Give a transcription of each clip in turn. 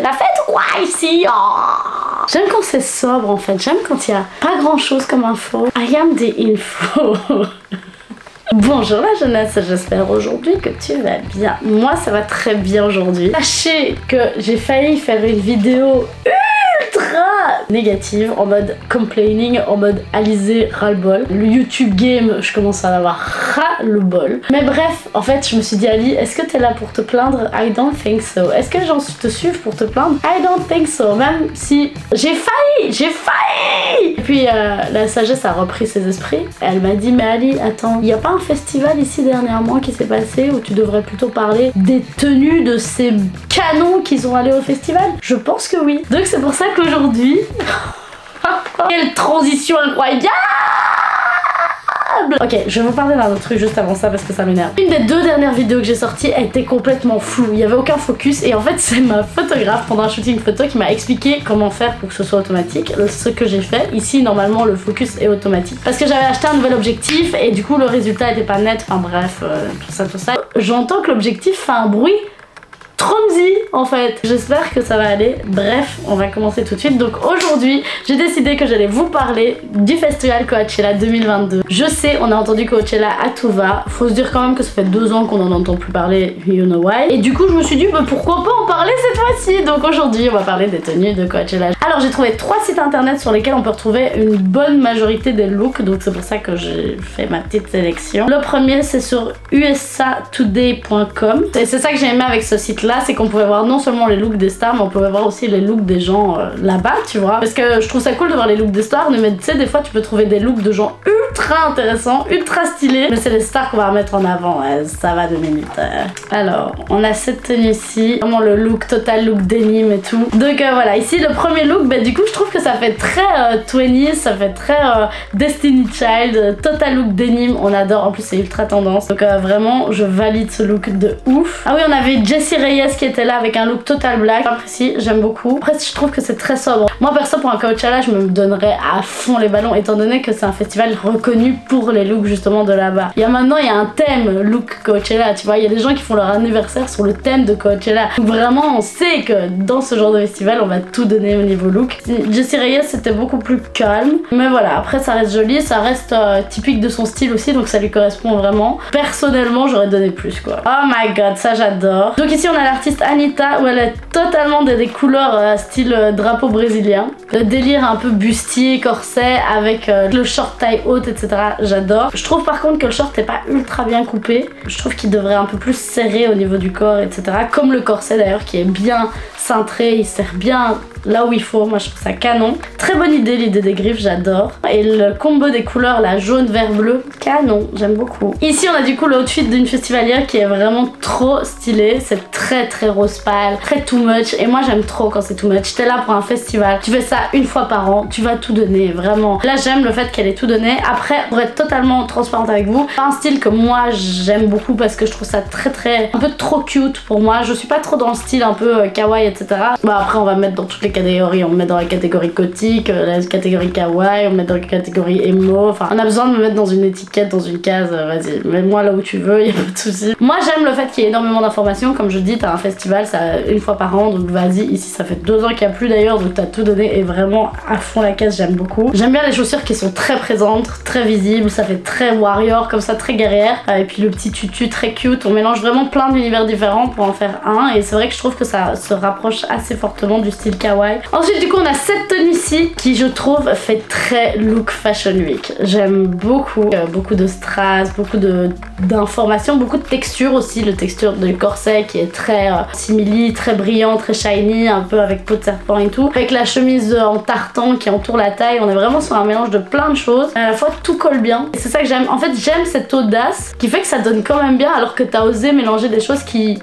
la fête ou quoi ici? Oh. J'aime quand c'est sobre en fait, j'aime quand il y a pas grand chose comme info. I am the info. Bonjour la jeunesse, j'espère aujourd'hui que tu vas bien. Moi ça va très bien aujourd'hui. Sachez que j'ai failli faire une vidéo ultra négative, en mode complaining, en mode Alizé ras-le-bol. Le YouTube game, je commence à en avoir ras-le-bol. Mais bref, en fait, je me suis dit, Ali, est-ce que t'es là pour te plaindre? I don't think so. Est-ce que les gens te suivent pour te plaindre? I don't think so. Même si j'ai failli. Et puis la sagesse a repris ses esprits. Elle m'a dit, mais Ali, attends, il n'y a pas un festival ici dernièrement qui s'est passé où tu devrais plutôt parler des tenues de ces canons qui sont allés au festival? Je pense que oui. Donc c'est pour ça qu'aujourd'hui... Quelle transition incroyable! Ok, je vais vous parler d'un autre truc juste avant ça parce que ça m'énerve. Une des 2 dernières vidéos que j'ai sorties était complètement floue, il n'y avait aucun focus et en fait c'est ma photographe pendant un shooting photo qui m'a expliqué comment faire pour que ce soit automatique. Ce que j'ai fait, ici normalement le focus est automatique parce que j'avais acheté un nouvel objectif et du coup le résultat était pas net, enfin bref, tout ça. J'entends que l'objectif fait un bruit Tromsy en fait. J'espère que ça va aller. Bref, on va commencer tout de suite. Donc aujourd'hui, j'ai décidé que j'allais vous parler du festival Coachella 2022. Je sais, on a entendu Coachella à tout va. Faut se dire quand même que ça fait 2 ans qu'on en entend plus parler, you know why. Et du coup, je me suis dit, bah, pourquoi pas en parler cette fois-ci. Donc aujourd'hui, on va parler des tenues de Coachella. Alors j'ai trouvé 3 sites internet sur lesquels on peut retrouver une bonne majorité des looks. Donc c'est pour ça que j'ai fait ma petite sélection. Le premier, c'est sur usatoday.com. Et c'est ça que j'ai aimé avec ce site là, c'est qu'on pouvait voir non seulement les looks des stars mais on pouvait voir aussi les looks des gens là-bas, tu vois, parce que je trouve ça cool de voir les looks des stars, mais tu sais des fois tu peux trouver des looks de gens ultra intéressants, ultra stylés, mais c'est les stars qu'on va mettre en avant, ça va 2 minutes. Alors on a cette tenue ici, vraiment le look total, look denim et tout. Donc voilà, ici le premier look, bah, du coup je trouve que ça fait très 20s, ça fait très Destiny Child, total look denim, on adore, en plus c'est ultra tendance, donc vraiment je valide ce look de ouf. Ah oui, on avait Jessie Reyes qui était là avec un look total black, j'apprécie, j'aime beaucoup. Après je trouve que c'est très sobre. Moi perso pour un Coachella je me donnerais à fond les ballons étant donné que c'est un festival reconnu pour les looks justement de là-bas. Il y a un thème look Coachella, tu vois, il y a des gens qui font leur anniversaire sur le thème de Coachella. Donc vraiment on sait que dans ce genre de festival on va tout donner au niveau look. Jessie Reyes c'était beaucoup plus calme, mais voilà, après ça reste joli, ça reste typique de son style aussi, donc ça lui correspond vraiment. Personnellement j'aurais donné plus quoi. Oh my god, ça j'adore. Donc ici on a l'artiste Anitta où elle a totalement des couleurs style drapeau brésilien. Le délire un peu bustier, corset avec le short taille haute, etc. J'adore. Je trouve par contre que le short n'est pas ultra bien coupé. Je trouve qu'il devrait un peu plus serrer au niveau du corps, etc. Comme le corset d'ailleurs qui est bien cintré, il serre bien là où il faut, moi je trouve ça canon. Très bonne idée l'idée des griffes, j'adore. Et le combo des couleurs, la jaune, vert, bleu, canon, j'aime beaucoup. Ici on a du coup le outfit d'une festivalière qui est vraiment trop stylé, c'est très rose pâle, très too much, et moi j'aime trop quand c'est too much. T'es là pour un festival, tu fais ça une fois par an, tu vas tout donner, vraiment. Là j'aime le fait qu'elle ait tout donné. Après, pour être totalement transparente avec vous, pas un style que moi j'aime beaucoup parce que je trouve ça très un peu trop cute pour moi. Je suis pas trop dans le style un peu kawaii, etc. Bah après on va mettre dans toutes les catégories, on me met dans la catégorie gothique, la catégorie kawaii, on me met dans la catégorie emo, enfin on a besoin de me mettre dans une étiquette, dans une case, vas-y, mets-moi là où tu veux, y a pas de soucis. Moi j'aime le fait qu'il y ait énormément d'informations, comme je dis, t'as un festival, ça une fois par an, donc vas-y, ici ça fait 2 ans qu'il n'y a plus d'ailleurs, donc t'as tout donné et vraiment à fond la caisse, j'aime beaucoup. J'aime bien les chaussures qui sont très présentes, très visibles, ça fait très warrior, comme ça, très guerrière, et puis le petit tutu très cute, on mélange vraiment plein d'univers différents pour en faire un, et c'est vrai que je trouve que ça se rapproche assez fortement du style kawaii. Ensuite du coup on a cette tenue-ci qui je trouve fait très look fashion week. J'aime beaucoup, beaucoup de strass, beaucoup d'informations, beaucoup de textures aussi, le texture du corset qui est très simili, très brillant, très shiny, un peu avec peau de serpent et tout. Avec la chemise en tartan qui entoure la taille, on est vraiment sur un mélange de plein de choses. À la fois tout colle bien. Et c'est ça que j'aime. En fait j'aime cette audace qui fait que ça donne quand même bien alors que t'as osé mélanger des choses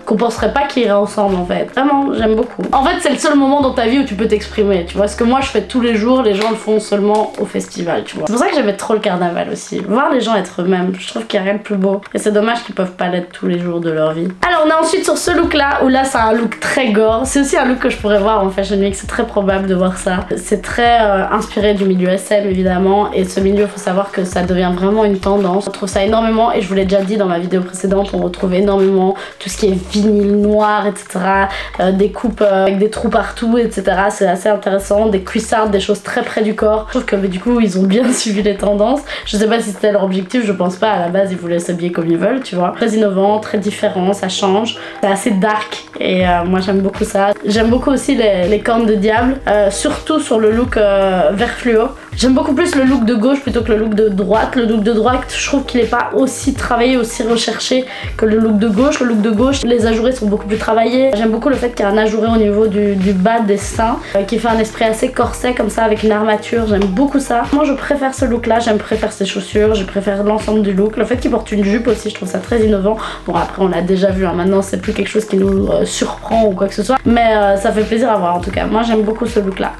qu'on penserait pas qu'ils iraient ensemble en fait. Vraiment, j'aime beaucoup. En fait c'est le seul moment dans ta vie où tu peux t'exprimer, tu vois. Ce que moi je fais tous les jours, les gens le font seulement au festival, tu vois. C'est pour ça que j'aimais trop le carnaval aussi. Voir les gens être eux-mêmes, je trouve qu'il n'y a rien de plus beau. Et c'est dommage qu'ils peuvent pas l'être tous les jours de leur vie. Alors on a ensuite sur ce look là, où là c'est un look très gore. C'est aussi un look que je pourrais voir en Fashion Week, c'est très probable de voir ça. C'est très inspiré du milieu SM évidemment. Et ce milieu, faut savoir que ça devient vraiment une tendance. On trouve ça énormément, et je vous l'ai déjà dit dans ma vidéo précédente, on retrouve énormément tout ce qui est vinyle noir, etc. Des coupes avec des trous partout, etc. C'est assez intéressant, des cuissardes, des choses très près du corps. Je trouve que du coup ils ont bien suivi les tendances. Je sais pas si c'était leur objectif, je pense pas, à la base ils voulaient s'habiller comme ils veulent, tu vois. Très innovant, très différent, ça change. C'est assez dark et moi j'aime beaucoup ça. J'aime beaucoup aussi les cornes de diable, surtout sur le look vert fluo. J'aime beaucoup plus le look de gauche plutôt que le look de droite. Le look de droite, je trouve qu'il est pas aussi travaillé, aussi recherché que le look de gauche. Le look de gauche, les ajourés sont beaucoup plus travaillés. J'aime beaucoup le fait qu'il y a un ajouré au niveau du bas des seins qui fait un esprit assez corset comme ça avec une armature. J'aime beaucoup ça. Moi je préfère ce look là, préfère ses chaussures, je préfère l'ensemble du look. Le fait qu'il porte une jupe aussi, je trouve ça très innovant. Bon après on l'a déjà vu, hein. Maintenant c'est plus quelque chose qui nous surprend ou quoi que ce soit. Mais ça fait plaisir à voir en tout cas. Moi j'aime beaucoup ce look là.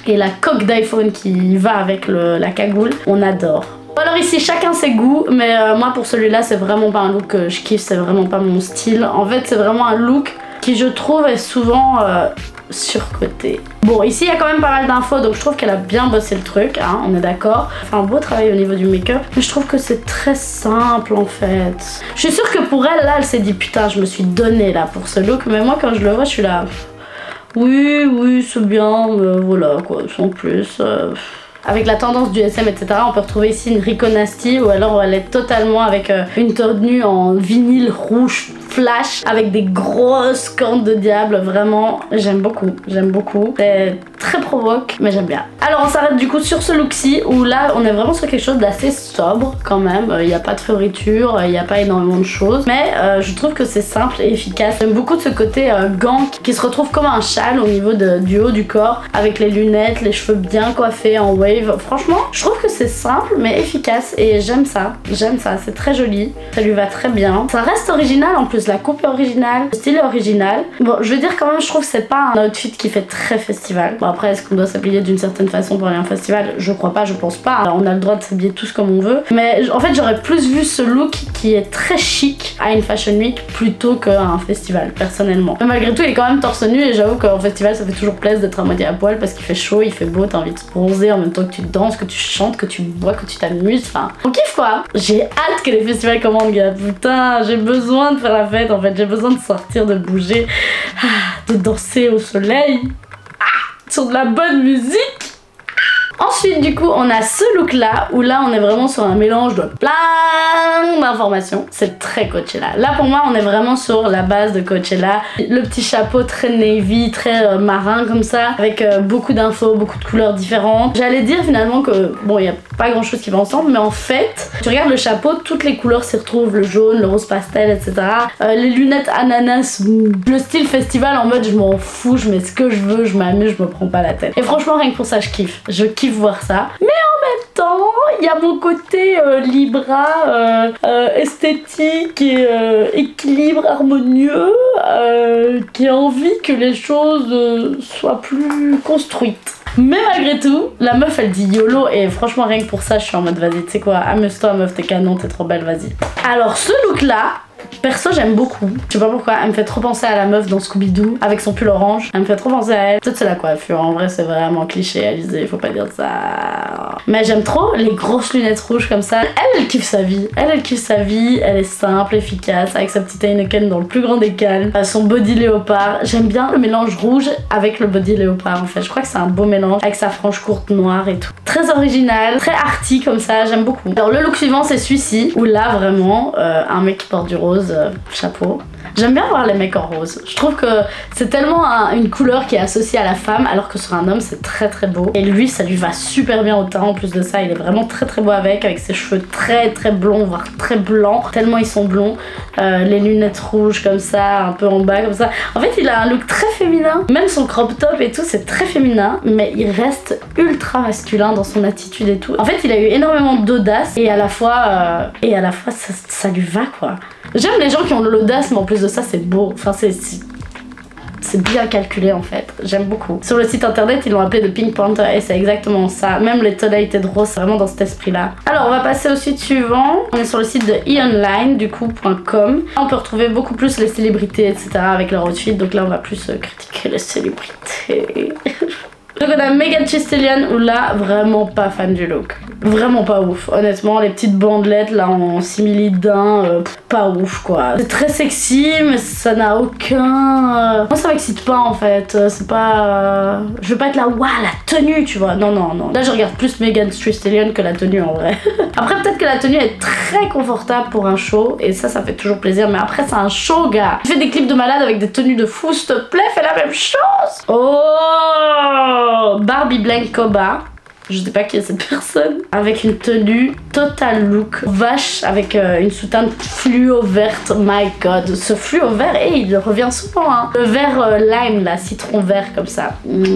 Et la coque d'iPhone qui va avec la cagoule, on adore. Alors ici chacun ses goûts, mais moi pour celui-là c'est vraiment pas un look que je kiffe, c'est vraiment pas mon style. En fait c'est vraiment un look qui je trouve est souvent surcoté. Bon ici il y a quand même pas mal d'infos donc je trouve qu'elle a bien bossé le truc, hein, on est d'accord. Elle fait un beau travail au niveau du make-up, mais je trouve que c'est très simple en fait. Je suis sûre que pour elle là elle s'est dit putain je me suis donnée là pour ce look, mais moi quand je le vois je suis là oui c'est bien mais voilà quoi sans plus. Avec la tendance du SM etc on peut retrouver ici une Rico Nasty ou alors elle est totalement avec une tenue en vinyle rouge flash avec des grosses cornes de diable. Vraiment j'aime beaucoup, c'est très provoque mais j'aime bien. Alors on s'arrête du coup sur ce look-ci où là on est vraiment sur quelque chose d'assez sobre quand même. Il n'y a pas de fioritures, il n'y a pas énormément de choses, mais je trouve que c'est simple et efficace. J'aime beaucoup de ce côté gant qui se retrouve comme un châle au niveau du haut du corps avec les lunettes, les cheveux bien coiffés en wave. Franchement je trouve que c'est simple mais efficace et j'aime ça, c'est très joli, ça lui va très bien. Ça reste original en plus, la coupe est originale, le style est original. Bon je veux dire quand même je trouve que c'est pas un outfit qui fait très festival. Bon après est-ce qu'on doit s'habiller d'une certaine façon pour aller à un festival? Je crois pas, je pense pas. Alors, on a le droit de s'habiller tous comme on veut. Mais en fait j'aurais plus vu ce look qui est très chic à une fashion week plutôt qu'à un festival personnellement. Mais malgré tout il est quand même torse nu et j'avoue qu'en festival ça fait toujours plaisir d'être à moitié à poil parce qu'il fait chaud, il fait beau, t'as envie de se bronzer en même temps que tu danses, que tu chantes, que tu bois, que tu t'amuses. Enfin on kiffe quoi. J'ai hâte que les festivals commandent gars. Putain j'ai besoin de faire la fête en fait. J'ai besoin de sortir, de bouger, de danser au soleil, sur de la bonne musique. Ensuite du coup on a ce look là où là on est vraiment sur un mélange de plein d'informations. C'est très Coachella. Là pour moi on est vraiment sur la base de Coachella. Le petit chapeau très navy, très marin comme ça, avec beaucoup d'infos, beaucoup de couleurs différentes. J'allais dire finalement que bon il n'y a pas grand chose qui va ensemble, mais en fait tu regardes le chapeau, toutes les couleurs s'y retrouvent, le jaune, le rose pastel etc. Les lunettes ananas, le style festival en mode je m'en fous, je mets ce que je veux, je m'amuse, je me prends pas la tête. Et franchement rien que pour ça je kiffe. Je kiffe voir ça. Mais en même temps, il y a mon côté Libra, esthétique et équilibre harmonieux, qui a envie que les choses soient plus construites. Mais malgré tout, la meuf elle dit YOLO et franchement rien que pour ça je suis en mode vas-y tu sais quoi, amuse-toi meuf, t'es canon, t'es trop belle, vas-y. Alors ce look là, perso j'aime beaucoup, je sais pas pourquoi, elle me fait trop penser à la meuf dans Scooby-Doo avec son pull orange, elle me fait trop penser à elle. Peut-être c'est la coiffure, en vrai c'est vraiment cliché Alizé, faut pas dire ça. Mais j'aime trop les grosses lunettes rouges comme ça. Elle kiffe sa vie, elle kiffe sa vie, elle est simple, efficace, avec sa petite Heineken dans le plus grand des calmes, son body léopard. J'aime bien le mélange rouge avec le body léopard en fait, je crois que c'est un beau mélange avec sa frange courte noire et tout. Très original, très arty comme ça, j'aime beaucoup. Alors le look suivant c'est celui-ci, où là vraiment un mec qui porte du rose, chapeau. J'aime bien voir les mecs en rose. Je trouve que c'est tellement une couleur qui est associée à la femme alors que sur un homme c'est très très beau. Et lui ça lui va super bien au teint en plus de ça. Il est vraiment très très beau avec ses cheveux très très blonds voire très blancs. Tellement ils sont blonds. Les lunettes rouges comme ça, un peu en bas comme ça. En fait il a un look très féminin. Même son crop top et tout c'est très féminin. Mais il reste ultra masculin dans son attitude et tout. En fait il a eu énormément d'audace et à la fois ça lui va quoi. J'aime les gens qui ont de l'audace mais en plus de ça c'est beau, enfin c'est bien calculé en fait, j'aime beaucoup. Sur le site internet ils l'ont appelé The Pink Panther et c'est exactement ça, même les tonalités de rose c'est vraiment dans cet esprit là. Alors on va passer au site suivant, on est sur le site de eonline du coup .com. On peut retrouver beaucoup plus les célébrités etc avec leur outfit, donc là on va plus critiquer les célébrités. Donc on a Megan Thee Stallion où là, vraiment pas fan du look. Vraiment pas ouf, honnêtement, les petites bandelettes là en simili-din, pas ouf quoi. C'est très sexy mais ça n'a aucun... Moi ça m'excite pas en fait, c'est pas... Je veux pas être là, waouh la tenue tu vois, non. Là je regarde plus Megan Thee Stallion que la tenue en vrai. Après peut-être que la tenue est très confortable pour un show et ça fait toujours plaisir, mais après c'est un show gars. Tu fais des clips de malade avec des tenues de fou, s'il te plaît, fais la même chose. Oh, Barbie Blancoba. Je sais pas qui est cette personne. Avec une tenue total look vache avec une soutane fluo verte. My god, ce fluo vert, et il revient souvent hein. Le vert lime là, citron vert comme ça.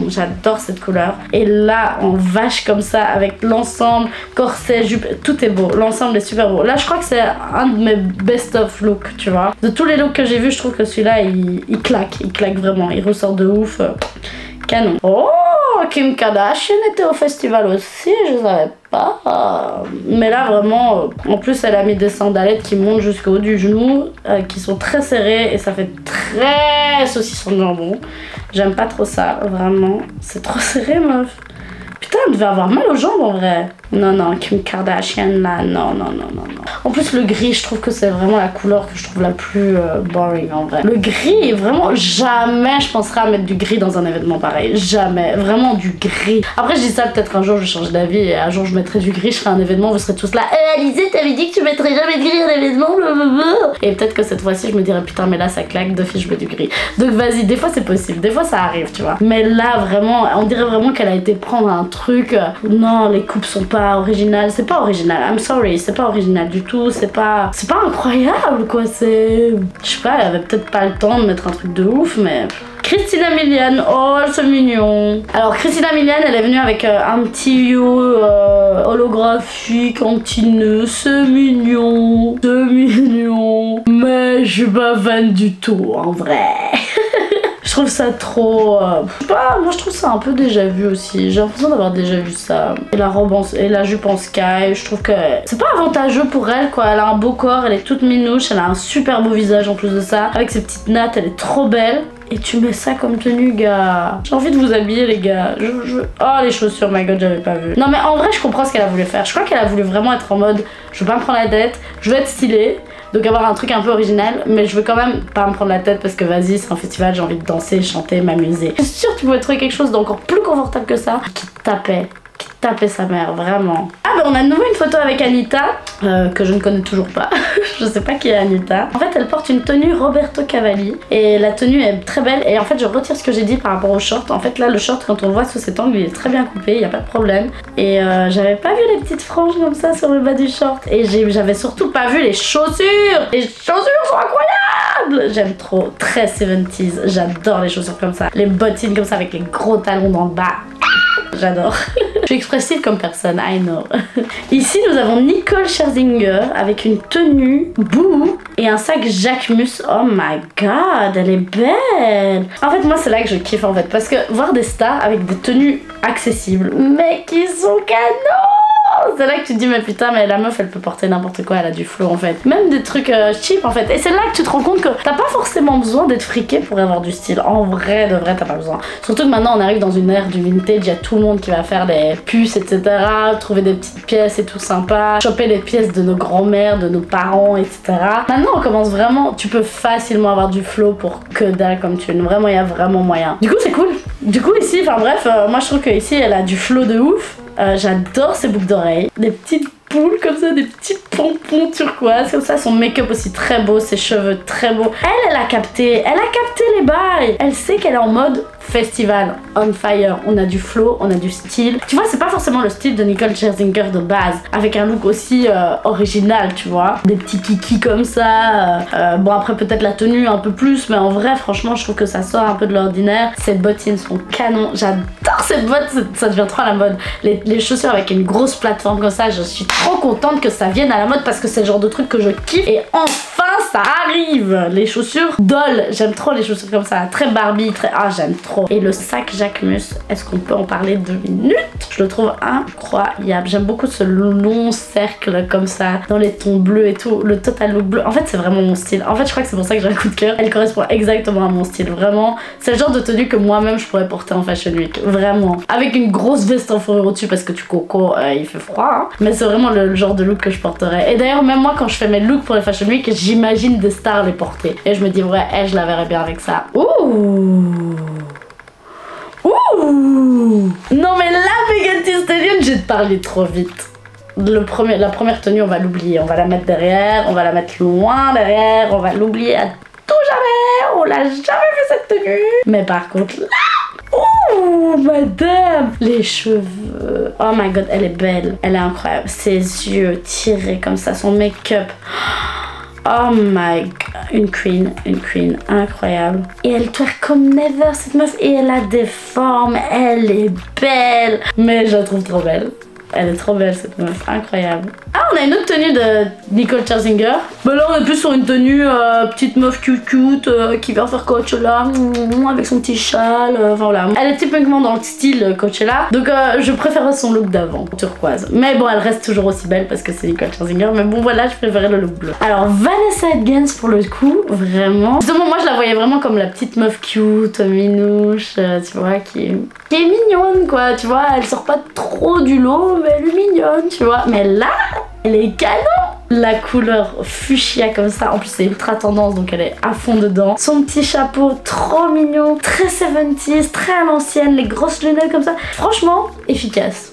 J'adore cette couleur. Et là en vache comme ça avec l'ensemble, corset, jupe, tout est beau. L'ensemble est super beau. Là je crois que c'est un de mes best of looks, tu vois. De tous les looks que j'ai vus, je trouve que celui-là il claque vraiment. Il ressort de ouf. Canon. Oh, Kim Kardashian était au festival aussi, je savais pas. Mais là vraiment, en plus elle a mis des sandalettes qui montent jusqu'au haut du genou, qui sont très serrées et ça fait très saucisson de jambon. J'aime pas trop ça, vraiment. C'est trop serré meuf. Putain, elle devait avoir mal aux jambes en vrai. Non, Kim Kardashian là, non. En plus le gris, je trouve que c'est vraiment la couleur que je trouve la plus boring en vrai. Le gris, vraiment jamais je penserais à mettre du gris dans un événement pareil. Jamais, vraiment du gris. Après je dis ça, peut-être un jour je change d'avis et un jour je mettrai du gris, je ferai un événement, vous serez tous là. Alizé, t'avais dit que tu mettrais jamais de gris à l'événement, blablabla. Et peut-être que cette fois-ci je me dirais putain mais là ça claque, de fil je mets du gris. Donc vas-y, des fois c'est possible, des fois ça arrive, tu vois. Mais là vraiment, on dirait vraiment qu'elle a été prendre un truc. Non, les coupes sont pas originales, c'est pas original, I'm sorry, c'est pas original du tout, c'est pas incroyable quoi, c'est... Je sais pas, elle avait peut-être pas le temps de mettre un truc de ouf, mais... Christina Milian, oh c'est mignon. Alors Christina Milian, elle est venue avec un petit holographique, un petit nœud, c'est mignon, mais je suis pas fan du tout en vrai. Je trouve ça trop... je sais pas, moi je trouve ça un peu déjà vu aussi. J'ai l'impression d'avoir déjà vu ça. Et la robe et la jupe en sky, je trouve que c'est pas avantageux pour elle quoi. Elle a un beau corps, elle est toute minouche, elle a un super beau visage en plus de ça. Avec ses petites nattes, elle est trop belle. Et tu mets ça comme tenue, gars. J'ai envie de vous habiller, les gars. Oh, les chaussures, my god, j'avais pas vu. Non, mais en vrai, je comprends ce qu'elle a voulu faire. Je crois qu'elle a voulu vraiment être en mode, je veux pas me prendre la tête, je veux être stylée. Donc avoir un truc un peu original, mais je veux quand même pas me prendre la tête parce que vas-y, c'est un festival, j'ai envie de danser, chanter, m'amuser. Je suis sûre que tu pouvais trouver quelque chose d'encore plus confortable que ça, qui tapait sa mère, vraiment. Ah bah on a de nouveau une photo avec Anita, que je ne connais toujours pas. Je sais pas qui est Anita. En fait elle porte une tenue Roberto Cavalli et la tenue est très belle et en fait je retire ce que j'ai dit par rapport au short. En fait là le short quand on le voit sous cet angle il est très bien coupé, il n'y a pas de problème. Et j'avais pas vu les petites franges comme ça sur le bas du short et j'avais surtout pas vu les chaussures. Les chaussures sont incroyables. J'aime trop, très 70s, j'adore les chaussures comme ça. Les bottines comme ça avec les gros talons dans le bas. J'adore. Je suis expressive comme personne, I know. Ici, nous avons Nicole Scherzinger avec une tenue Boo et un sac Jacquemus. Oh my god, elle est belle. En fait, moi, c'est là que je kiffe en fait. Parce que voir des stars avec des tenues accessibles, mais qui sont canons. C'est là que tu te dis mais putain mais la meuf elle peut porter n'importe quoi, elle a du flow en fait. Même des trucs cheap en fait. Et c'est là que tu te rends compte que t'as pas forcément besoin d'être friqué pour avoir du style. En vrai, de vrai t'as pas besoin. Surtout que maintenant on arrive dans une ère du vintage, il y a tout le monde qui va faire des puces etc. Trouver des petites pièces et tout sympa. Choper les pièces de nos grands-mères, de nos parents etc. Maintenant on commence vraiment, tu peux facilement avoir du flow pour que dalle comme tu veux. Vraiment il y a vraiment moyen. Du coup c'est cool. Du coup ici, enfin bref, moi je trouve que ici elle a du flow de ouf. J'adore ses boucles d'oreilles, des petites boules comme ça, des petits pompons turquoise comme ça, son make-up aussi très beau, ses cheveux très beaux. Elle a capté les bails. Elle sait qu'elle est en mode festival, on fire, on a du flow, on a du style. Tu vois, c'est pas forcément le style de Nicole Scherzinger de base, avec un look aussi original, tu vois. Des petits kikis comme ça. Bon, après peut-être la tenue un peu plus, mais en vrai, franchement, je trouve que ça sort un peu de l'ordinaire. Ses bottines sont canon. J'adore ces bottes, ça devient trop à la mode. Les chaussures avec une grosse plateforme comme ça, je suis trop contente que ça vienne à la mode parce que c'est le genre de truc que je kiffe. Et enfin, ça ça arrive. Les chaussures Doll, j'aime trop les chaussures comme ça, très Barbie, très... Ah, j'aime trop. Et le sac Jacquemus, est-ce qu'on peut en parler 2 minutes? Je le trouve incroyable. J'aime beaucoup ce long cercle comme ça, dans les tons bleus et tout, le total look bleu. En fait, c'est vraiment mon style. En fait, je crois que c'est pour ça que j'ai un coup de cœur. Elle correspond exactement à mon style, vraiment. C'est le genre de tenue que moi-même je pourrais porter en Fashion Week, vraiment. Avec une grosse veste en fourrure au-dessus parce que tu coco, il fait froid, hein. Mais c'est vraiment le genre de look que je porterais. Et d'ailleurs, même moi, quand je fais mes looks pour les Fashion Week, j'imagine des stars les porter. Et je me dis, ouais, je la verrais bien avec ça. Ouh! Ouh! Non mais là, Megan Thee Stallion, j'ai parlé trop vite. La première tenue, on va l'oublier. On va la mettre derrière, on va la mettre loin derrière, on va l'oublier à tout jamais. On l'a jamais vu cette tenue. Mais par contre, là... Oh, madame! Les cheveux. Oh my god, elle est belle. Elle est incroyable. Ses yeux tirés comme ça, son make-up. Oh my god, une queen, incroyable. Et elle twerk comme never, cette meuf. Et elle a des formes, elle est belle. Mais je la trouve trop belle. Elle est trop belle cette meuf, incroyable. Ah, on a une autre tenue de Nicole Scherzinger. Bah là, on est plus sur une tenue petite meuf cute qui vient faire Coachella avec son petit châle. Enfin voilà. Elle est typiquement dans le style Coachella. Donc je préférais son look d'avant, turquoise. Mais bon, elle reste toujours aussi belle parce que c'est Nicole Scherzinger. Mais bon, voilà, je préférais le look bleu. Alors, Vanessa Hudgens pour le coup, vraiment. Justement, moi je la voyais vraiment comme la petite meuf cute, minouche, tu vois, qui est mignonne quoi. Tu vois, elle sort pas trop du lot, mais elle est mignonne, tu vois. Mais là, elle est canon. La couleur fuchsia comme ça, en plus c'est ultra tendance donc elle est à fond dedans. Son petit chapeau trop mignon, très 70s, très à l'ancienne, les grosses lunettes comme ça. Franchement, efficace.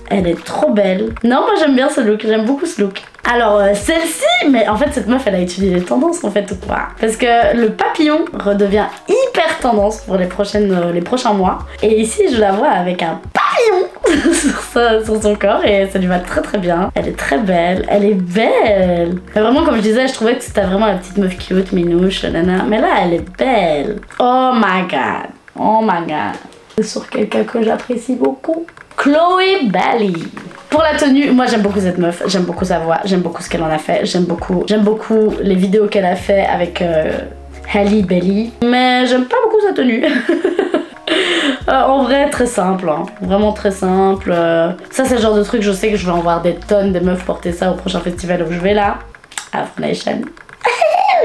Elle est trop belle. Non, moi j'aime bien ce look, j'aime beaucoup ce look. Alors celle-ci, mais en fait cette meuf elle a étudié les tendances en fait ou quoi. Parce que le papillon redevient hyper tendance pour les prochains mois. Et ici je la vois avec un papillon sur son corps et ça lui va très très bien. Elle est très belle, elle est belle. Mais vraiment comme je disais, je trouvais que c'était vraiment la petite meuf cute, minouche, nana. Mais là elle est belle. Oh my god, oh my god. C'est sur quelqu'un que j'apprécie beaucoup. Chloé Bailey. Pour la tenue, moi j'aime beaucoup cette meuf, j'aime beaucoup sa voix, j'aime beaucoup ce qu'elle en a fait, j'aime beaucoup les vidéos qu'elle a fait avec Halle Bailey, mais j'aime pas beaucoup sa tenue. En vrai, très simple, hein. Vraiment très simple. Ça c'est le genre de truc, je sais que je vais en voir des tonnes de meufs porter ça au prochain festival où je vais là, Afro Nation.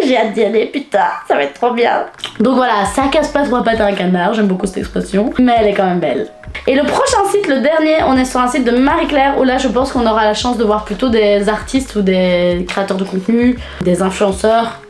J'ai hâte d'y aller, putain, ça va être trop bien. Donc voilà, ça casse pas trois pattes à un canard, j'aime beaucoup cette expression, mais elle est quand même belle. Et le prochain site, le dernier, on est sur un site de Marie-Claire où là je pense qu'on aura la chance de voir plutôt des artistes ou des créateurs de contenu, des influenceurs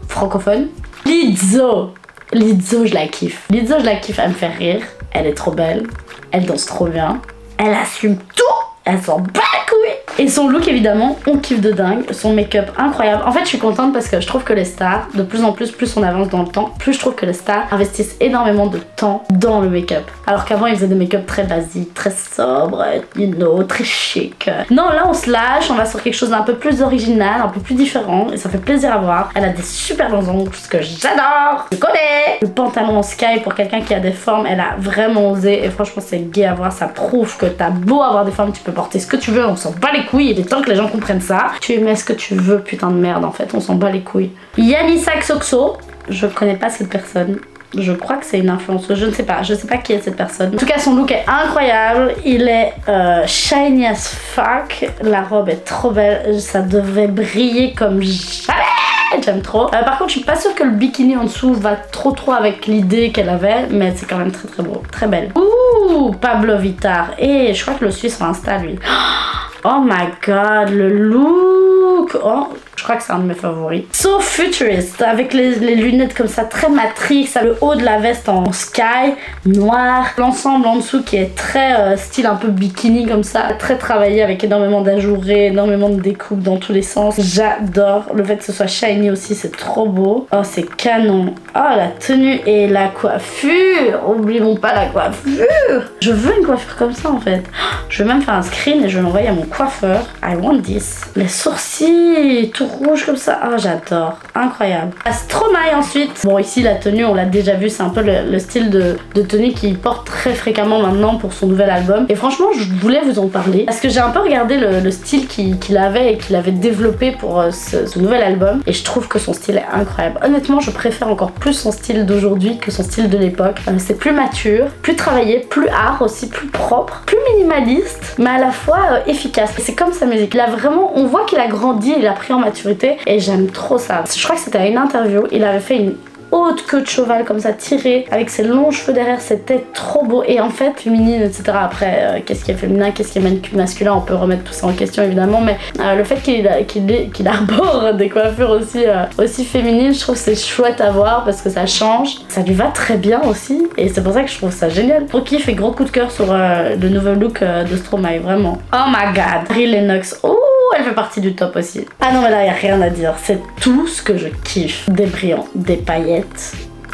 francophones. Lizzo, je la kiffe. Lizzo, je la kiffe, elle me fait rire, elle est trop belle, elle danse trop bien, elle assume tout, elle s'en bat les couilles. Et son look évidemment, on kiffe de dingue, son make-up incroyable. En fait je suis contente parce que je trouve que les stars, de plus en plus on avance dans le temps, plus je trouve que les stars investissent énormément de temps dans le make-up. Alors qu'avant ils faisaient des make-up très basiques, très sobres, you know, très chic. Non, là on se lâche, on va sur quelque chose d'un peu plus original, un peu plus différent et ça fait plaisir à voir. Elle a des super longs ongles, ce que j'adore, je connais. Le pantalon en sky pour quelqu'un qui a des formes, elle a vraiment osé et franchement c'est gay à voir, ça prouve que t'as beau avoir des formes, tu peux porter ce que tu veux, on s'en bat les couilles, il est temps que les gens comprennent ça. Tu mets ce que tu veux, putain de merde en fait, on s'en bat les couilles. Yanissa Xoxo, je connais pas cette personne. Je crois que c'est une influenceuse, je sais pas qui est cette personne. En tout cas son look est incroyable, il est shiny as fuck, la robe est trop belle, ça devrait briller comme jamais, j'aime trop. Par contre je suis pas sûre que le bikini en dessous va trop avec l'idée qu'elle avait, mais c'est quand même très très beau, très belle. Ouh, Pablo Vittar, et je crois que le suit sur Insta lui. Oh my god, le look! Oh, je crois que c'est un de mes favoris. So futurist, avec les lunettes comme ça, très Matrix, le haut de la veste en sky, noir. L'ensemble en dessous qui est très style un peu bikini comme ça, très travaillé avec énormément d'ajourés, énormément de découpes dans tous les sens. J'adore. Le fait que ce soit shiny aussi, c'est trop beau. Oh, c'est canon. Oh, la tenue et la coiffure. Oublions pas la coiffure. Je veux une coiffure comme ça en fait. Je vais même faire un screen et je vais l'envoyer à mon coiffeur. I want this. Les sourcils tournés rouge comme ça. Ah, j'adore. Incroyable. À Stromae ensuite. Bon, ici, la tenue, on l'a déjà vu, c'est un peu le style de tenue qu'il porte très fréquemment maintenant pour son nouvel album. Et franchement, je voulais vous en parler parce que j'ai un peu regardé le style qu'il avait et qu'il avait développé pour ce nouvel album. Et je trouve que son style est incroyable. Honnêtement, je préfère encore plus son style d'aujourd'hui que son style de l'époque. C'est plus mature, plus travaillé, plus art aussi, plus propre, plus minimaliste, mais à la fois efficace. C'est comme sa musique. Il a vraiment, on voit qu'il a grandi, il a pris en maturité et j'aime trop ça. Je crois que c'était à une interview, il avait fait une haute queue de cheval comme ça tirée avec ses longs cheveux derrière, c'était trop beau. Et en fait féminine, etc. Après qu'est-ce qui est féminin, qu'est-ce qui est masculin, on peut remettre tout ça en question évidemment, mais le fait qu'il arbore des coiffures aussi féminines, je trouve que c'est chouette à voir parce que ça change, ça lui va très bien aussi et c'est pour ça que je trouve ça génial. Gros kiff et gros coup de cœur sur le nouveau look de Stromae, vraiment. Oh my god. Harry Lennox, oh, elle fait partie du top aussi. Ah non mais là y a rien à dire, c'est tout ce que je kiffe. Des brillants, des paillettes,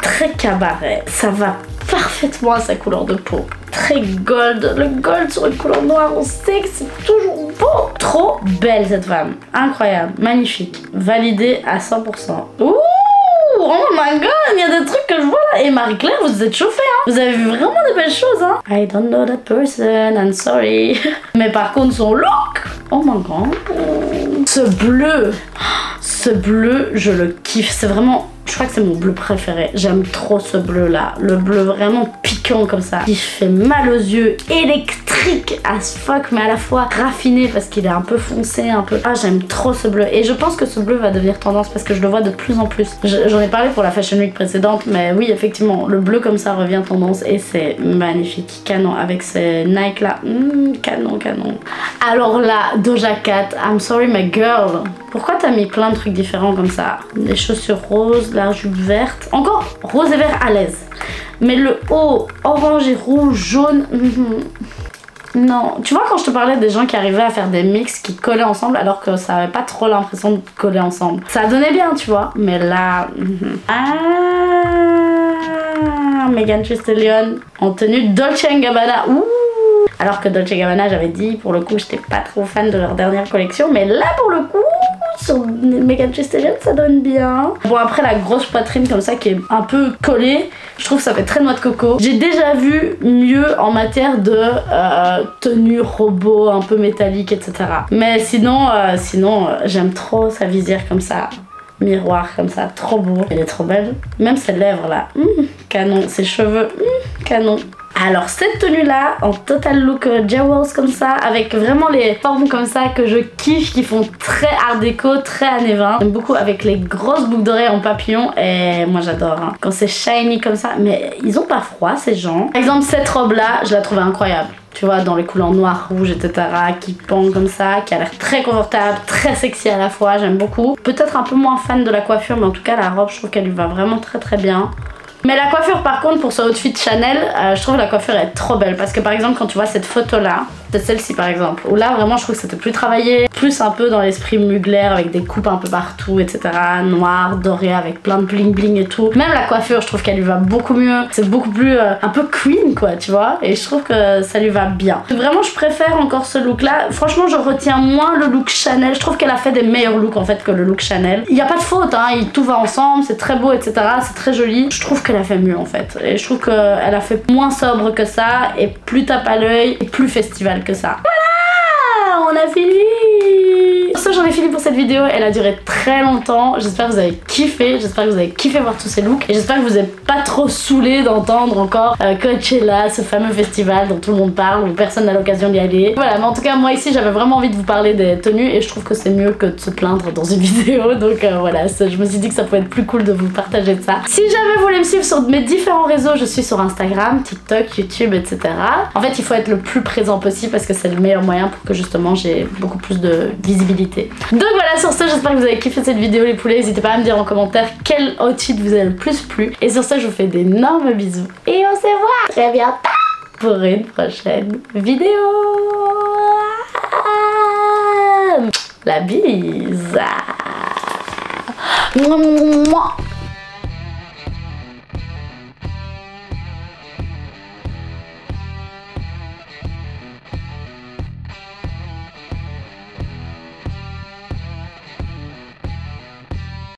très cabaret, ça va parfaitement à sa couleur de peau. Très gold, le gold sur une couleur noire, on sait que c'est toujours beau. Trop belle cette femme, incroyable, magnifique, validée à 100%. Ouh, oh my god, il y a des trucs que je vois là. Et Marie-Claire, vous êtes chauffée, hein. Vous avez vu vraiment de belles choses, hein. I don't know that person, I'm sorry. Mais par contre, son look, oh my god. Ce bleu, je le kiffe. C'est vraiment, je crois que c'est mon bleu préféré. J'aime trop ce bleu là. Le bleu vraiment piquant comme ça. Il fait mal aux yeux, électrique as fuck, mais à la fois raffiné parce qu'il est un peu foncé, un peu... Ah, j'aime trop ce bleu. Et je pense que ce bleu va devenir tendance parce que je le vois de plus en plus. J'en ai parlé pour la Fashion Week précédente, mais oui, effectivement, le bleu comme ça revient tendance et c'est magnifique. Canon avec ces Nike là. Canon. Alors là, Doja Cat, I'm sorry my girl. Pourquoi t'as mis plein de trucs différents comme ça? Des chaussures roses, la jupe verte. Encore rose et vert à l'aise. Mais le haut, orange et rouge, jaune... Non, tu vois quand je te parlais des gens qui arrivaient à faire des mix qui collaient ensemble alors que ça avait pas trop l'impression de coller ensemble. Ça donnait bien, tu vois. Mais là... Ah, Megan Thee Stallion en tenue Dolce & Gabbana. Ouh. Alors que Dolce & Gabbana, j'avais dit, pour le coup, j'étais pas trop fan de leur dernière collection. Mais là, pour le coup, sur Megan Thee Stallion, ça donne bien. Bon, après, la grosse poitrine comme ça qui est un peu collée, je trouve que ça fait très noix de coco. J'ai déjà vu mieux en matière de tenue robot, un peu métallique, etc. Mais sinon, j'aime trop sa visière comme ça. Miroir comme ça, trop beau. Elle est trop belle. Même ses lèvres là, canon. Ses cheveux, canon. Alors cette tenue là, en total look Jewels comme ça, avec vraiment les formes comme ça que je kiffe, qui font très art déco, très années 20. J'aime beaucoup avec les grosses boucles d'oreilles en papillon et moi j'adore. Hein. Quand c'est shiny comme ça, mais ils ont pas froid ces gens. Par exemple cette robe là, je la trouvais incroyable. Tu vois, dans les couleurs noires, rouges, etc. qui pend comme ça, qui a l'air très confortable, très sexy à la fois, j'aime beaucoup. Peut-être un peu moins fan de la coiffure, mais en tout cas la robe, je trouve qu'elle lui va vraiment très bien. Mais la coiffure par contre pour ce outfit Chanel, je trouve que la coiffure est trop belle parce que par exemple quand tu vois cette photo là, c'est celle-ci par exemple, où là vraiment je trouve que c'était plus travaillé, plus un peu dans l'esprit Mugler avec des coupes un peu partout etc, noir, doré avec plein de bling bling et tout. Même la coiffure je trouve qu'elle lui va beaucoup mieux, c'est beaucoup plus un peu queen quoi tu vois, et je trouve que ça lui va bien. Vraiment je préfère encore ce look là, franchement je retiens moins le look Chanel, je trouve qu'elle a fait des meilleurs looks en fait que le look Chanel. Il n'y a pas de faute hein, tout va ensemble, c'est très beau etc, c'est très joli, je trouve qu'elle a fait mieux en fait, et je trouve qu'elle a fait moins sobre que ça et plus tape à l'œil et plus festival que ça. Voilà, on a fini. Sur ce, j'en ai fini pour cette vidéo, elle a duré très longtemps, j'espère que vous avez kiffé, j'espère que vous avez kiffé voir tous ces looks et j'espère que vous n'êtes pas trop saoulés d'entendre encore Coachella, ce fameux festival dont tout le monde parle, où personne n'a l'occasion d'y aller. Voilà, mais en tout cas moi ici j'avais vraiment envie de vous parler des tenues et je trouve que c'est mieux que de se plaindre dans une vidéo, donc voilà, je me suis dit que ça pouvait être plus cool de vous partager de ça. Si jamais vous voulez me suivre sur mes différents réseaux, je suis sur Instagram, TikTok, YouTube, etc. En fait il faut être le plus présent possible parce que c'est le meilleur moyen pour que justement j'ai beaucoup plus de visibilité. Donc voilà, sur ce, j'espère que vous avez kiffé cette vidéo les poulets. N'hésitez pas à me dire en commentaire quel outfit vous a le plus plu. Et sur ce, je vous fais d'énormes bisous. Et on se voit très bientôt pour une prochaine vidéo. La bise. Mouah.